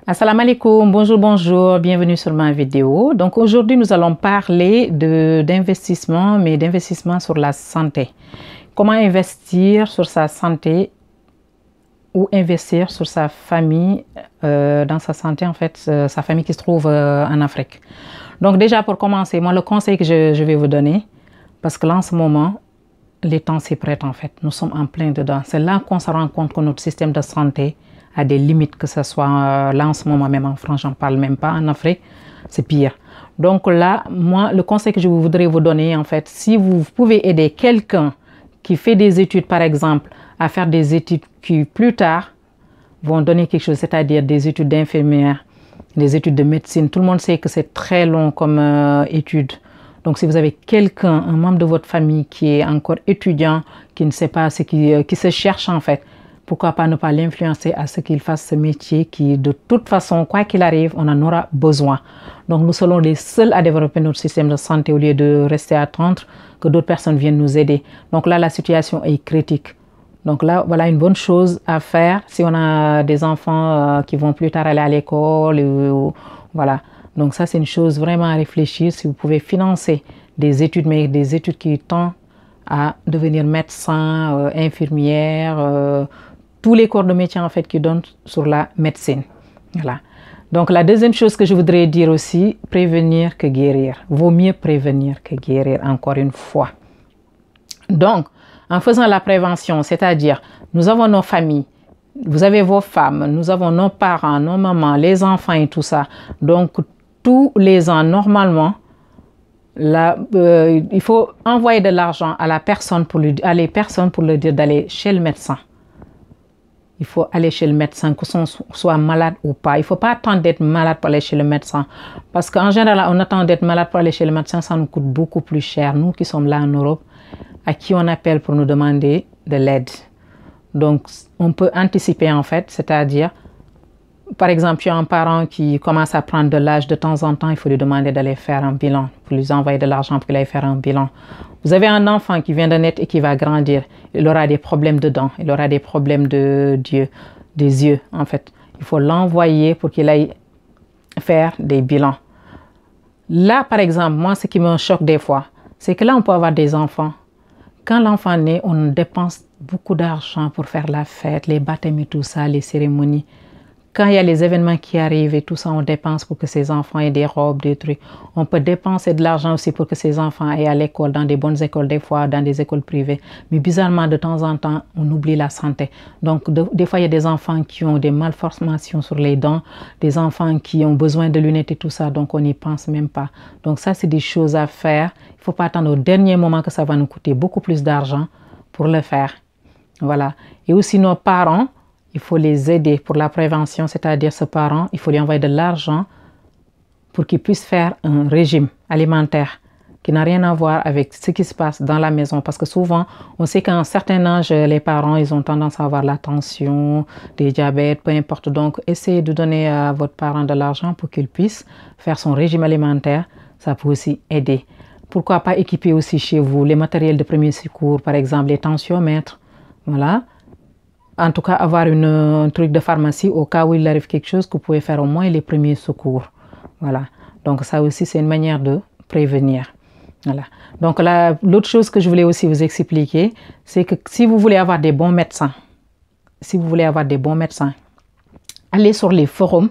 Assalamu alaikum, bonjour, bienvenue sur ma vidéo. Donc aujourd'hui nous allons parler d'investissement, mais d'investissement sur la santé. Comment investir sur sa santé ou investir sur sa famille, dans sa santé en fait, sa famille qui se trouve en Afrique. Donc déjà pour commencer, moi le conseil que je vais vous donner, parce que là en ce moment, les temps s'y prêtent en fait, nous sommes en plein dedans. C'est là qu'on se rend compte que notre système de santé a des limites, que ce soit là en ce moment, même en France, j'en parle même pas, en Afrique, c'est pire. Donc là, moi, le conseil que je voudrais vous donner, en fait, si vous pouvez aider quelqu'un qui fait des études, par exemple, à faire des études qui, plus tard, vont donner quelque chose, c'est-à-dire des études d'infirmière, des études de médecine. Tout le monde sait que c'est très long comme étude. Donc, si vous avez quelqu'un, un membre de votre famille qui est encore étudiant, qui ne sait pas ce qui se cherche, en fait, pourquoi pas ne pas l'influencer à ce qu'il fasse ce métier qui, de toute façon, quoi qu'il arrive, on en aura besoin. Donc, nous serons les seuls à développer notre système de santé au lieu de rester à attendre que d'autres personnes viennent nous aider. Donc là, la situation est critique. Donc là, voilà une bonne chose à faire si on a des enfants qui vont plus tard aller à l'école. Voilà. Donc ça, c'est une chose vraiment à réfléchir. Si vous pouvez financer des études, mais des études qui tendent à devenir médecin, infirmière, tous les corps de métier en fait qui donnent sur la médecine. Voilà. Donc la deuxième chose que je voudrais dire aussi, prévenir que guérir. Vaut mieux prévenir que guérir, encore une fois. Donc, en faisant la prévention, c'est-à-dire, nous avons nos familles, vous avez vos femmes, nous avons nos parents, nos mamans, les enfants et tout ça. Donc, tous les ans, normalement, il faut envoyer de l'argent à la personne pour lui dire d'aller chez le médecin. Il faut aller chez le médecin, que son soit malade ou pas. Il ne faut pas attendre d'être malade pour aller chez le médecin. Parce qu'en général, on attend d'être malade pour aller chez le médecin, ça nous coûte beaucoup plus cher. Nous qui sommes là en Europe, à qui on appelle pour nous demander de l'aide. Donc, on peut anticiper en fait, c'est-à-dire, par exemple, il y a un parent qui commence à prendre de l'âge, de temps en temps, il faut lui demander d'aller faire un bilan, pour lui envoyer de l'argent pour qu'il aille faire un bilan. Vous avez un enfant qui vient de naître et qui va grandir, il aura des problèmes de dents, il aura des problèmes des yeux en fait. Il faut l'envoyer pour qu'il aille faire des bilans. Là, par exemple, moi, ce qui me choque des fois, c'est que là, on peut avoir des enfants. Quand l'enfant naît, on dépense beaucoup d'argent pour faire la fête, les baptêmes et tout ça, les cérémonies. Quand il y a les événements qui arrivent et tout ça, on dépense pour que ces enfants aient des robes, des trucs. On peut dépenser de l'argent aussi pour que ces enfants aillent à l'école, dans des bonnes écoles, des fois dans des écoles privées. Mais bizarrement, de temps en temps, on oublie la santé. Donc, des fois, il y a des enfants qui ont des malformations sur les dents, des enfants qui ont besoin de lunettes et tout ça, donc on n'y pense même pas. Donc ça, c'est des choses à faire. Il ne faut pas attendre au dernier moment que ça va nous coûter beaucoup plus d'argent pour le faire. Voilà. Et aussi nos parents, il faut les aider pour la prévention, c'est-à-dire ce parent, il faut lui envoyer de l'argent pour qu'il puisse faire un régime alimentaire qui n'a rien à voir avec ce qui se passe dans la maison. Parce que souvent, on sait qu'à un certain âge, les parents, ils ont tendance à avoir la tension, des diabètes, peu importe. Donc, essayez de donner à votre parent de l'argent pour qu'il puisse faire son régime alimentaire. Ça peut aussi aider. Pourquoi pas équiper aussi chez vous les matériels de premier secours, par exemple les tensiomètres. Voilà. En tout cas, avoir un truc de pharmacie au cas où il arrive quelque chose, que vous pouvez faire au moins les premiers secours. Voilà. Donc ça aussi, c'est une manière de prévenir. Voilà. Donc l'autre chose que je voulais aussi vous expliquer, c'est que si vous voulez avoir des bons médecins, allez sur les forums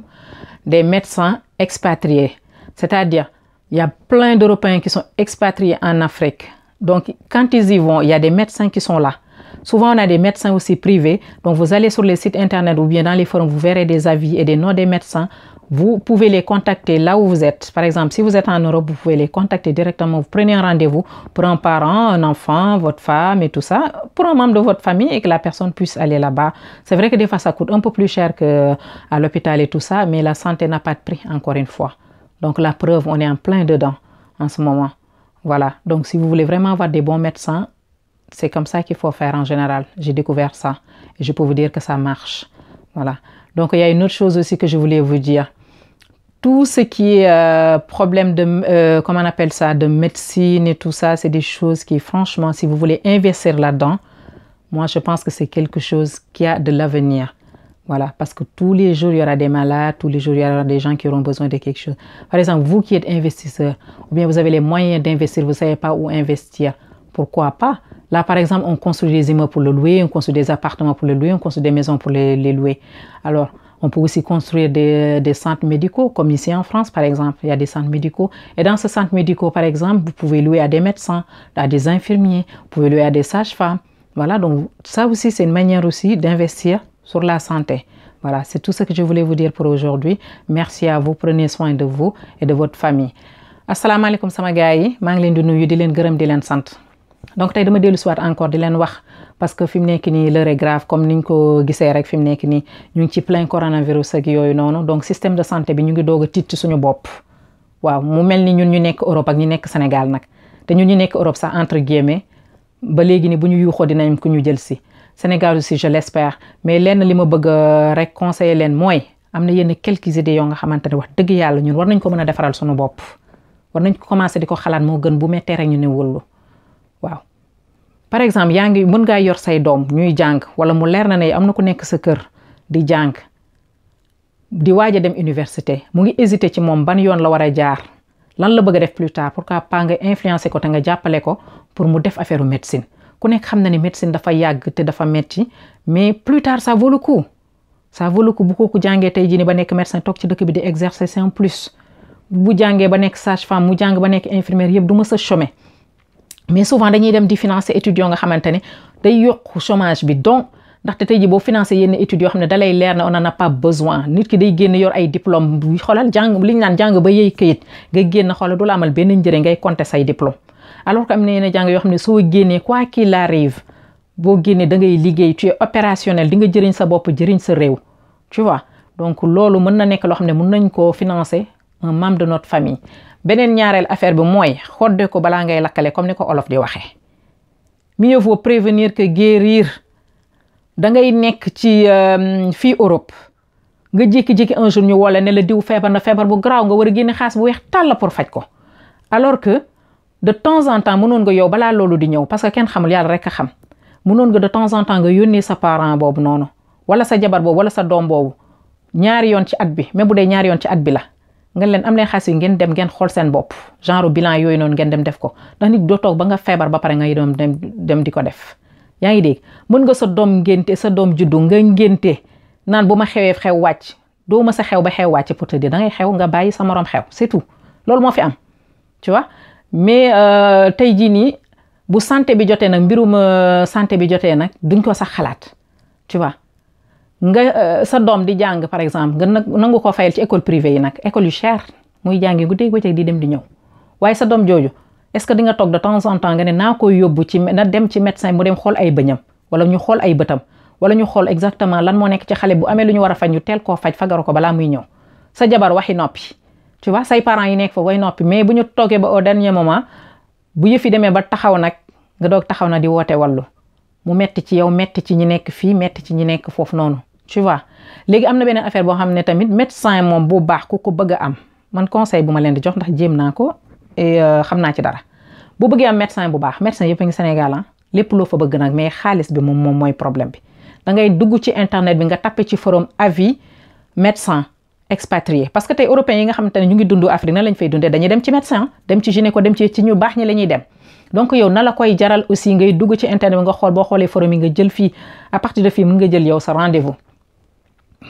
des médecins expatriés. C'est-à-dire, il y a plein d'Européens qui sont expatriés en Afrique. Donc, quand ils y vont, il y a des médecins qui sont là. Souvent, on a des médecins aussi privés. Donc, vous allez sur les sites internet ou bien dans les forums, vous verrez des avis et des noms des médecins. Vous pouvez les contacter là où vous êtes. Par exemple, si vous êtes en Europe, vous pouvez les contacter directement. Vous prenez un rendez-vous pour un parent, un enfant, votre femme et tout ça, pour un membre de votre famille et que la personne puisse aller là-bas. C'est vrai que des fois, ça coûte un peu plus cher qu'à l'hôpital et tout ça, mais la santé n'a pas de prix, encore une fois. Donc, la preuve, on est en plein dedans en ce moment. Voilà. Donc, si vous voulez vraiment avoir des bons médecins, c'est comme ça qu'il faut faire en général. J'ai découvert ça et je peux vous dire que ça marche. Voilà. Donc, il y a une autre chose aussi que je voulais vous dire. Tout ce qui est problème de, comment on appelle ça, de médecine et tout ça, c'est des choses qui, franchement, si vous voulez investir là-dedans, moi, je pense que c'est quelque chose qui a de l'avenir. Voilà, parce que tous les jours, il y aura des malades, tous les jours, il y aura des gens qui auront besoin de quelque chose. Par exemple, vous qui êtes investisseur, ou bien vous avez les moyens d'investir, vous ne savez pas où investir, pourquoi pas? Là, par exemple, on construit des immeubles pour le louer, on construit des appartements pour le louer, on construit des maisons pour les louer. Alors, on peut aussi construire des centres médicaux, comme ici en France, par exemple, il y a des centres médicaux. Et dans ces centres médicaux, par exemple, vous pouvez louer à des médecins, à des infirmiers, vous pouvez louer à des sages-femmes. Voilà, donc ça aussi, c'est une manière aussi d'investir sur la santé. Voilà, c'est tout ce que je voulais vous dire pour aujourd'hui. Merci à vous, prenez soin de vous et de votre famille. Assalamu alaikum sama gars yi, maa ngi leen di nuyu di leen gërëm di leen sant. Donc tey dama dellu si waat encore di leen wax parce que fi mu nekk nii l'heure est grave comme niñ ko gisee rek fi mu nekk nii ñu ngi ci plein coronavirus ak yooyu noonu donc système de santé bi ñu ngi doog a tiit ci suñu bopp. waaw mu mel ni ñun ñu nekk Europe ak ñu nekk Sénégal nag te ñun ñu nekk Europe sax entre guillemets ba léegi ni bu ñu yuuxoo dinañ ko ñu jël si. Sénégal aussi je l'espère mais lenn li ma bëgg rek conseiller leen mooy am na yenn quelques idées yoo nga xamante ne wax dëgg yàlla ñun war nañ ko mën a defaral suñu bopp war nañ ko commencer di ko xalaat moo gën bu mettee rek ñu ne wëllu waaw. par exemple yaa ngi mën ngaa yor say doom ñuy jàng wala mu leer na ne am na ku nekk sa kër di jàng di waaj a dem université mu ngi hésiter ci moom ban yoon la war a jaar lan la bëgg a def plus tard pourquoi pas nga influencer ko te nga jàppale ko pour mu def affaire médecine. ku nekk xam na ni médecine dafa yàgg te dafa metti mais plus tard ça vaut le coup bu kooku jàngee tey jii ni ba nekk médecin toog ci dëkk bi di exercer c'est un plus bu jàngee ba nekk sage-femme mu jàng ba nekk infirmière yëpp du mës a chômer mais souvent dañuy dem di financer études yoo nga xamante ne day yokk chômage bi donc ndaxte tey jii boo financer yenn études yoo xam ne dalay leer ne on en a pas besoin nit ki day génn yor ay diplôme bu xoolal jàng li ñu naan jàng ba yey këyit nga génn xoolal du la amal benn njëriñ ngay compter say diplôme alors que am na yenn jàng yoo xam ne soo génnee quoi qu'il arrive boo génnee da ngay liggéey tu es opérationnel di nga jëriñ sa bopp jëriñ sa réew tu vois donc loolu mën na nekk loo xam ne mën nañ koo financer un membre de notre famille. beneen ñaareel affaire bi mooy xodde ko balaa ngay lakkale comme ni ko olof di waxee mieux vaut prévenir que guérir da ngay nekk ci fii Europe nga jékki-jékki un jour ñu wala ne la diw feebar na feebar bu garaaw nga war a génne xaalis bu weex tàll pour faj ko alors que de temps en temps mënoon nga yow balaa loolu di ñëw parce que kenn xamul yàlla rek a xam mënoon nga de temps en temps nga yónnee sa parent boobu noonu wala sa jabar boobu wala sa doom boobu ñaari yoon ci at bi même bu dee ñaari yoon ci at bi la nga leen am leen xaalis yi ngeen dem ngeen xool seen bopp genre bilan yooyu noonu ngeen dem def ko ndax nit doo toog ba nga feebar ba pare ngay dem di ko def. yaa ngi dégg mën nga sa doom ngénte sa doom juddu nga ngénte naan bu ma xewee xew wàcc doo ma sa xew ba xew wàcc pour te dire da ngay xew nga bàyyi sa morom xew c'est tout loolu moo fi am tu vois. mais tey jii nii bu santé bi jotee nag mbirum santé bi jotee nag duñ ko sax xalaat tu vois nga sa doom di jàng par exemple nga nangu ko fayal ci école privée yi nag école yu cher muy jàngi guddeeg bëccëg di dem di ñëw waaye sa doom jooju est-ce que di nga toog de temps en temps nga ne naa koy yóbbu ci na dem ci médecin mu dem xool ay bëñam wala ñu xool ay bëtam wala ñu xool exactement lan moo nekk ci xale bu amee lu ñu war a faj ñu teel koo faj fagaru ko balaa muy ñëw sa jabar waxi noppi. tu vois say parents yi nekk fa way noppi mais bu ñu toogee ba au dernier moment bu yëfi demee ba taxaw nag nga doog taxaw na di woote wallu mu metti ci yow metti ci ñi nekk fii metti ci ñi nekk foofu noonu tu vois. léegi am na beneen affaire boo xam ne tamit médecin moom bu baax ku ko bëgg a am man conseil bu ma leen di jox ndax jéem naa ko et xam naa ci dara bu bëggee am médecin bu baax médecin yëpp a ngi Sénégal ah lépp loo fa bëgg nag mais xaalis bi moom mooy problème bi da ngay dugg ci internet bi nga tapé ci forum avis médecin expatrié parce que tey européens yi nga xamante ne ñu ngi dund Afrique na lañ fay dundee dañuy dem ci médecin dem ci gynéco dem ci ñu baax ñi la ñuy dem donc yow na la koy jaral aussi ngay dugg ci internet bi nga xool boo xoolee forum yi nga jël fii à partir de fii mën nga jël yow sa rendez-vous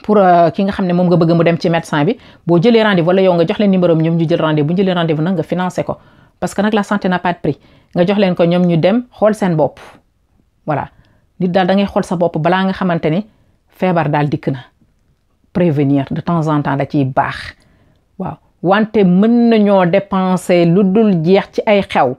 pour ki nga xam ne moom nga bëgg mu dem ci médecin bi boo jëlee rendez-vous wala yow nga jox leen numéro ñoom ñu jël rendez-vous bu ñu jëlee rendez-vous nag nga financé ko parce que nag la santé n'a pas de prix nga jox leen ko ñoom ñu dem xool seen bopp voilà nit daal da ngay xool sa bopp balaa nga xamante ni feebar daal dikk na prévenir de temps en temps da ciy baax waaw wante mën nañoo dépenser lu dul jeex ci ay xew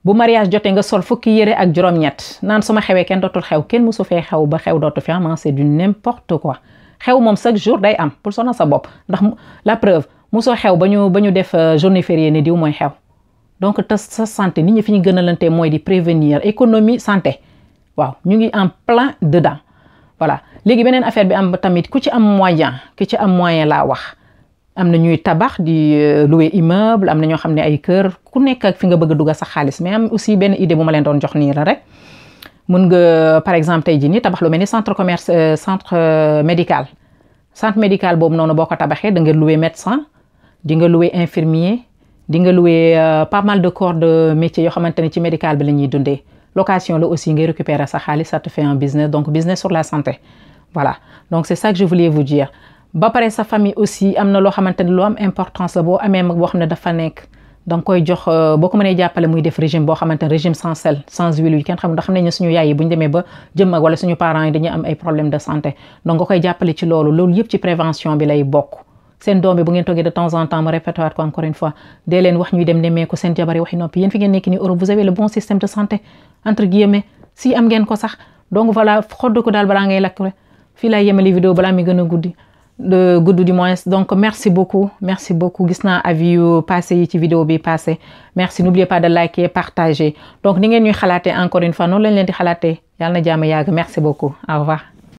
bu mariage jotee nga sol fukki yére ak juróom-ñett naan suma xewee kenn dootul xew kenn musu fee xew ba xew dootu fi am c'est du n'importe quoi xew moom chaque jour day am pour sonal sa bopp ndax la preuve musoo xew ba ñu def journée fériée ne diw mooy xew donc te sa santé nit ñi fi ñu gën a lante mooy di prévenir économie santé waaw ñu ngi en plein dedans voilà léegi beneen affaire bi am tamit ku ci am moyen laa wax am na ñuy tabax di louer immeuble am na ñoo xam ne ay kër ku nekk ak fi nga bëgg a dugal sa xaalis mais am aussi benn idée bu ma leen doon jox nii la rek mun nga par exemple tey jii nii tabax lu mel ni centre médical boobu noonu boo ko tabaxee da nga louer médecin di nga louer infirmier di nga louer pas mal de corps de métier yoo xamante ne ci médical bi la ñuy dundee location la aussi ngay récupérer sa xaalis ça te fait un business donc business sur la santé voilà donc c'est ça que je voulais vous dire ba pare sa famille aussi am na loo xamante ne lu am importance la boo amee mag boo xam ne dafa nekk da nga koy jox boo ko mënee jàppale muy def régime boo xamante ne régime sans sel sans huile yi kenn xam ndax xam nañ ne suñu yaay yi bu ñu demee ba jëm mag wala suñu parents yi dañuy am ay problèmes de santé donc nga koy jàppale ci loolu yëpp ci prévention bi lay bokk seen doom bi bu ngeen toogee de temps en temps ma répété waat ko encore une fois dee leen wax ñuy dem nemmeeku seen jabar yi waxi noppi yéen fi ngeen nekk ni Europe vous avez le bon système de santé entre guillemets si am ngeen ko sax donc voilà xodd ko daal balaa ngay lakk fii laay yemali vidéo balaa mi gën a gudd du moins donc merci beaucoup gis naa avis yu passé yi ci vidéo bi passé merci n'oubliez pas de liker partager donc ni ngeen ñuy xalaatee encore une fois noonu lañ leen di xalaatee yàlla na jàmm yàgg merci beaucoup au revoir